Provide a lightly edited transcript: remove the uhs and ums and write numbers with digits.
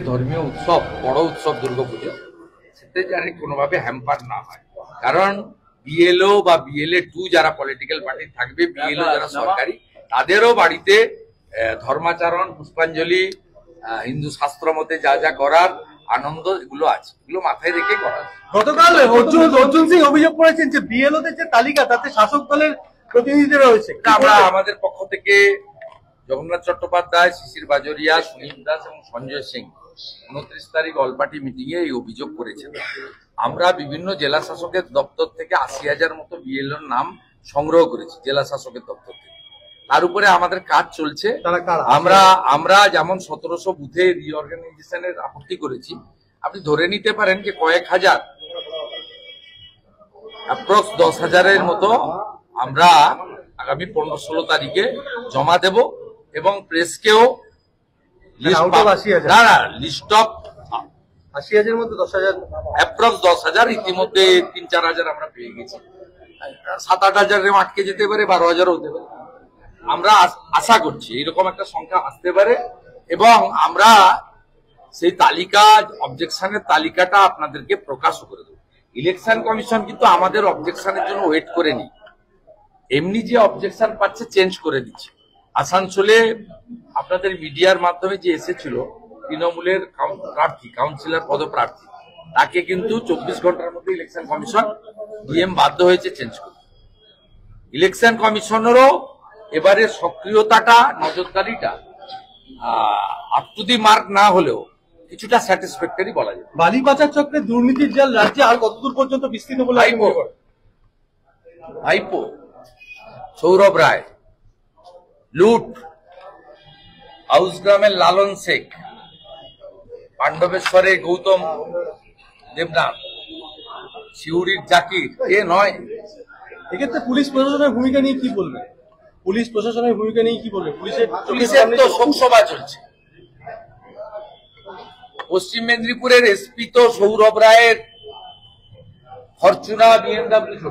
ধর্মীয় উৎসব বড় উৎসব দুর্গাপুজো সেটা যাতে কোনোভাবে হ্যাম্পার না হয়, কারণ বিএলও বা বিএলএ 2 যারা পলিটিক্যাল পার্টি থাকবে, বিএলও যারা সরকারি, তাদেরও বাড়িতে ধর্মাচরণ, পুষ্পাঞ্জলি, হিন্দু শাস্ত্র মতে যা যা করার আনন্দ এগুলো আছে, এগুলো মাথায় রেখে করা। গতকাল অর্জুন সিং অভিযোগ করেছেন যে বিএলওদের যে তালিকা তাতে শাসক দলের প্রতিনিধিরা রয়েছে। আমরা আমাদের পক্ষ থেকে জগন্নাথ চট্টোপাধ্যায়, শিশির বাজরিয়া, সুনীল দাস এবং সঞ্জয় সিং 29 তারিখ অল পার্টি মিটিং এ এই অভিযোগ করেছেন। আমরা বিভিন্ন জেলা শাসকের দপ্তর থেকে 80,000 মতো বিএলওর নাম সংগ্রহ করেছি জেলা শাসকের দপ্তর থেকে। তার উপরে আমাদের কাজ চলছে। আমরা যেমন 1700 বুথে রিঅর্গানাইজেশনের আপত্তি করেছি, আপনি ধরে নিতে পারেন যে কয়েক হাজার, অ্যাপ্রক্স 10,000-এর মতো আমরা আগামী 15-16 তারিখে জমা দেব এবং প্রেসকেও লিস্ট অফ 80,000-এর মধ্যে 10,000 অ্যাপ্রক্স 10,000 ইতিমধ্যে 3-4 হাজার আমরা পেয়ে গেছি। 7-8 হাজারের আটকে যেতে পারে, 12,000 হতে পারে। আমরা আশা করছি এইরকম একটা সংখ্যা আসতে পারে এবং আমরা সেই তালিকা, অবজেকশনের তালিকাটা আপনাদেরকে প্রকাশ করে দেব। ইলেকশন কমিশন কিন্তু আমাদের অবজেকশনের জন্য ওয়েট করেনি, এমনি যে অবজেকশন পাচ্ছে চেঞ্জ করে দিচ্ছে। আসানসোলে আপনাদের মিডিয়ার মাধ্যমে যে এসেছিল তৃণমূলের প্রার্থী, কাউন্সিলর পদপ্রার্থী, তাকে কিন্তু 24 ঘন্টার মধ্যে ইলেকশন কমিশন ডিএম বাধ্য হয়েছে চেঞ্জ করতে। ইলেকশন কমিশনেরও এবারে সক্রিয়তাটা, নজরদারিটা আপ টু দি মার্ক না হলেও কিছুটা স্যাটিসফ্যাক্টরি বলা যায়। বালি পাচার চক্রের দুর্নীতির জাল রাজ্যে আর কতদূর পর্যন্ত বিস্তৃত বলে ভাইপো সৌরভ রায়, লুট, হাউসগ্রামের লালন শেখ, পাণ্ডবেশ্বরে গৌতম দেবনাথ, শিউরির জাকির, এ নয়। এক্ষেত্রে পুলিশ প্রশাসনের ভূমিকা নিয়ে কি বলবে? পুলিশ প্রশাসনের ভূমিকা নিয়ে কি বলবে? পুলিশের তো শোকসভা চলছে। পশ্চিম মেদিনীপুরের এসপি তো সৌরভ রায়ের ফরচুনা, BMW